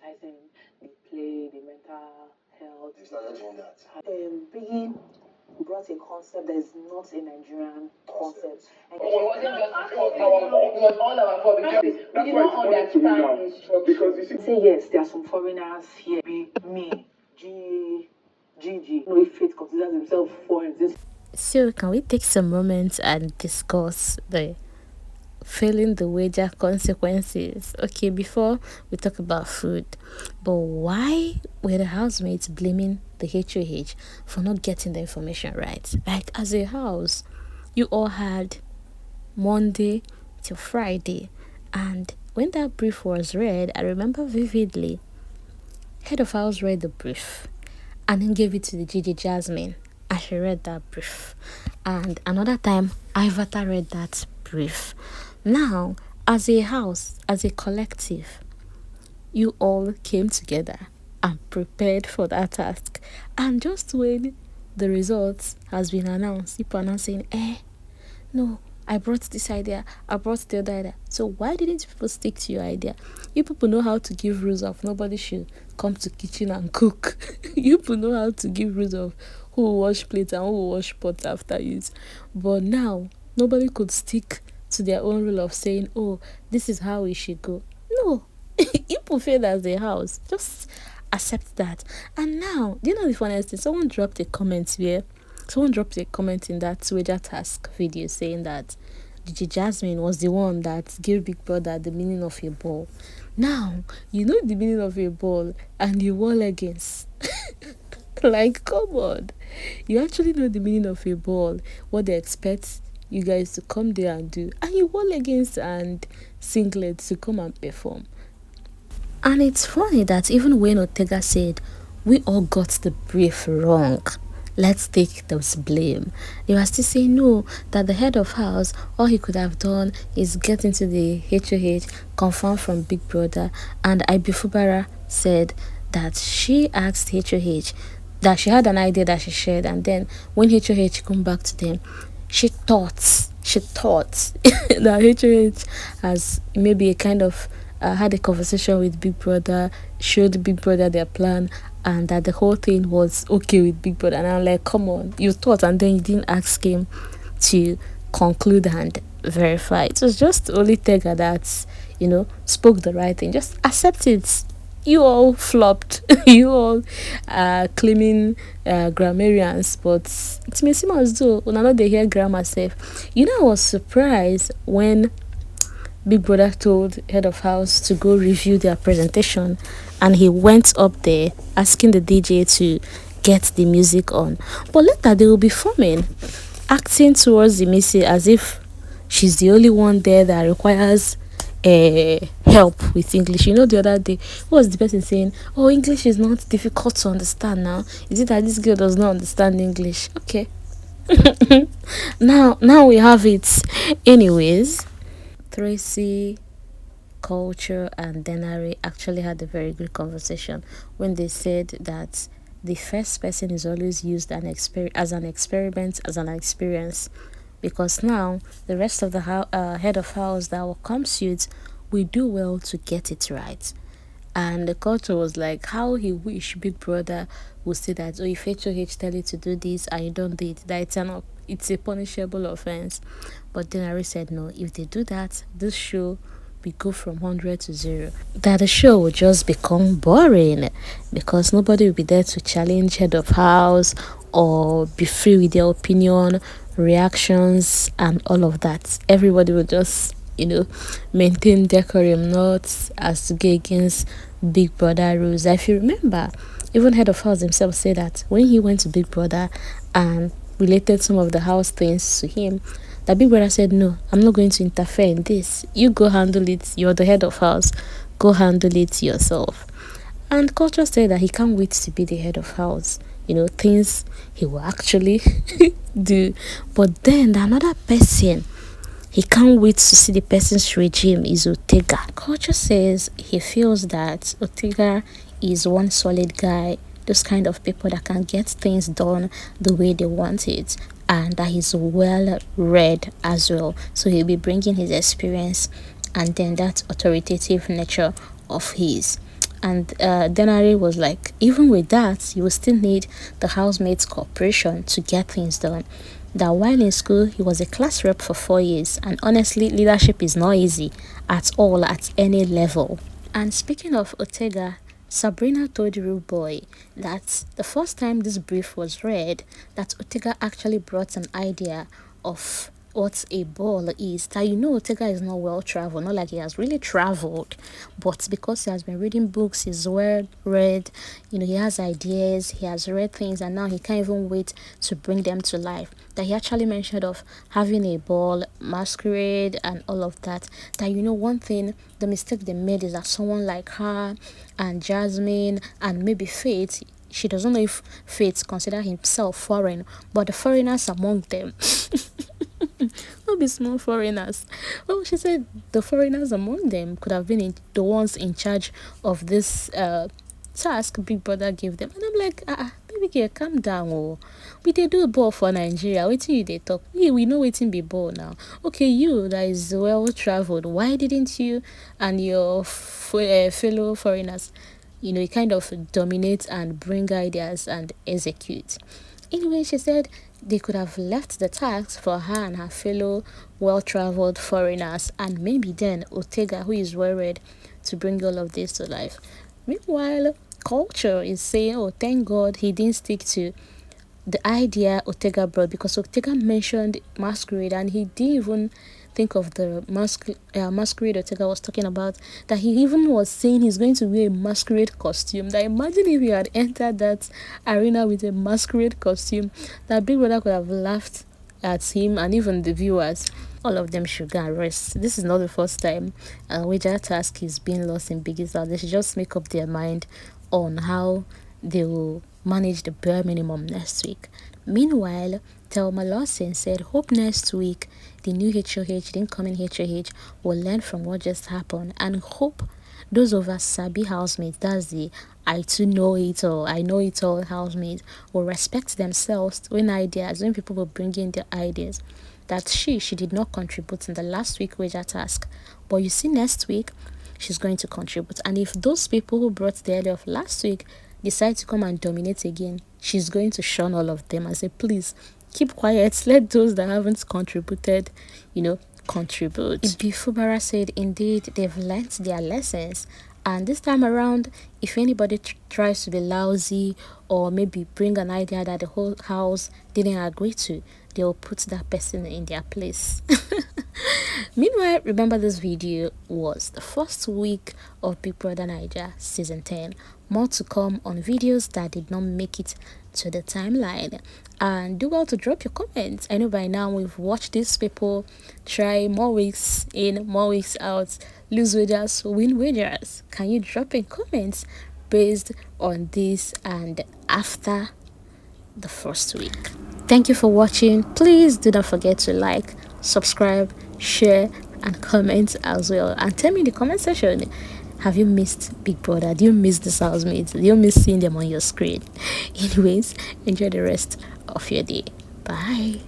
emphasizing the play, the mental health. They started doing that. Biggie brought a concept that is not a Nigerian concept. And it wasn't just it was all our fault because we did not understand his structure. because you say yes, there are some foreigners here. Me, Gigi. No, if it considers himself foreign. So, can we take some moments and discuss the failing the wager consequences? Okay, before we talk about food, but why were the housemates blaming the HOH for not getting the information right? Like, as a house, you all had Monday till Friday, and when that brief was read, I remember vividly, head of house read the brief and then gave it to the Gigi Jasmine, and she read that brief. And another time, Ivata read that brief. Now, as a house, as a collective, you all came together and prepared for that task. And just when the results has been announced, people are now saying, no, I brought this idea, I brought the other idea. So why didn't people stick to your idea? You people know how to give rules of nobody should come to kitchen and cook. You people know how to give rules of who will wash plates and who will wash pots after use. But now, nobody could stick to their own rule of saying, oh, this is how we should go. No, people failed as a house. Just accept that. And now, do you know the funniest thing? Someone dropped a comment in that wager task video saying that Gigi Jasmine was the one that gave Big Brother the meaning of a ball. Now, you know the meaning of a ball and you wore leggings. Like, come on. You actually know the meaning of a ball, what they expect you guys to come there and do. And you wore leggings and singlets to come and perform. And it's funny that even when Ortega said, we all got the brief wrong, let's take those blame, they were still saying no, that the head of house, all he could have done is get into the HOH, confirm from Big Brother. And Ibifubara said that she asked HOH, that she had an idea that she shared, and then when HOH come back to them, she thought that HOH has maybe a kind of had a conversation with Big Brother, showed Big Brother their plan, and that the whole thing was okay with Big Brother. And I'm like, come on, you thought and then you didn't ask him to conclude and verify. It was just only Tega that, spoke the right thing. Just accept it. You all flopped. You all claiming grammarians, but it may seem as though when I know they hear grammar safe. I was surprised when Big Brother told head of house to go review their presentation, and he went up there asking the DJ to get the music on. But later they will be forming, acting towards the Missy as if she's the only one there that requires help with English. The other day, what was the person saying? Oh, English is not difficult to understand now. Is it that this girl does not understand English? Okay. now we have it. Anyways, Tracy, Culture, and Denari actually had a very good conversation when they said that the first person is always used as an experience, because now the rest of the head of house that will come suit, we do well to get it right. And the Culture was like, how he wish Big Brother would say that, oh, if HOH tell you to do this and you don't do it, that it's a punishable offense. But Denari said no, if they do that, this show will go from 100 to 0. That the show will just become boring because nobody will be there to challenge head of house or be free with their opinion, reactions, and all of that. Everybody will just, maintain decorum, not as to go against Big Brother rules. If you remember, even head of house himself said that when he went to Big Brother and related some of the house things to him, that Big Brother said, no, I'm not going to interfere in this. You go handle it. You're the head of house. Go handle it yourself. And Culture said that he can't wait to be the head of house. Things he will actually do. But then another person, he can't wait to see the person's regime is Ortega. Culture says he feels that Ortega is one solid guy, those kind of people that can get things done the way they want it, and that he's well read as well. So he'll be bringing his experience and then that authoritative nature of his. And Denari was like, even with that, you will still need the housemates' cooperation to get things done. That while in school, he was a class rep for 4 years, and honestly, leadership is not easy at all at any level. And speaking of Ortega, Sabrina told Rude Boy that the first time this brief was read, that Ortega actually brought an idea of what a ball is. That Ortega is not well traveled, not like he has really traveled, but because he has been reading books, he's well read, he has ideas, he has read things, and now he can't even wait to bring them to life. That he actually mentioned of having a ball, masquerade, and all of that. That one thing, the mistake they made is that someone like her and Jasmine and maybe Faith, she doesn't know if Faith consider himself foreign, but the foreigners among them not be small foreigners. Oh, she said the foreigners among them could have been the ones in charge of this task Big Brother gave them. And I'm like, baby girl, calm down. Oh, we did do a ball for Nigeria. Waiting you they talk. We know waiting be ball now. Okay, you that is well traveled. Why didn't you and your fellow foreigners, kind of dominate and bring ideas and execute? Anyway, she said they could have left the task for her and her fellow well-traveled foreigners, and maybe then Ortega, who is well read, to bring all of this to life. Meanwhile, culture is saying, oh, thank God he didn't stick to the idea Ortega brought, because Ortega mentioned masquerade and he didn't even think of the masquerade Ortega was talking about. That he even was saying he's going to wear a masquerade costume. That imagine if he had entered that arena with a masquerade costume, that Big Brother could have laughed at him and even the viewers. All of them should go and rest. This is not the first time wager task is being lost in Biggie's house. They should just make up their mind on how they will manage the bare minimum next week. Meanwhile, Thelma Lawson said, hope next week the new HOH, the incoming HOH, will learn from what just happened, and hope those of us Sabi housemates, that's the I too know it all, I know it all housemates, will respect themselves when people will bring in their ideas. That she did not contribute in the last week wager task, but you see next week she's going to contribute. And if those people who brought the idea of last week decide to come and dominate again, she's going to shun all of them and say, please keep quiet, let those that haven't contributed contribute. Ibi Fubara said indeed they've learnt their lessons, and this time around, if anybody tries to be lousy or maybe bring an idea that the whole house didn't agree to, they'll put that person in their place. Meanwhile, remember this video was the first week of Big Brother Naija season 10. More to come on videos that did not make it to the timeline. And do well to drop your comments. I know by now we've watched these people try more weeks in, more weeks out, lose wagers, win wagers. Can you drop in comments based on this and after the first week? Thank you for watching. Please do not forget to like, subscribe, share and comment as well, and tell me in the comment section, have you missed Big Brother? Do you miss the housemates? Do you miss seeing them on your screen? Anyways, enjoy the rest of your day. Bye.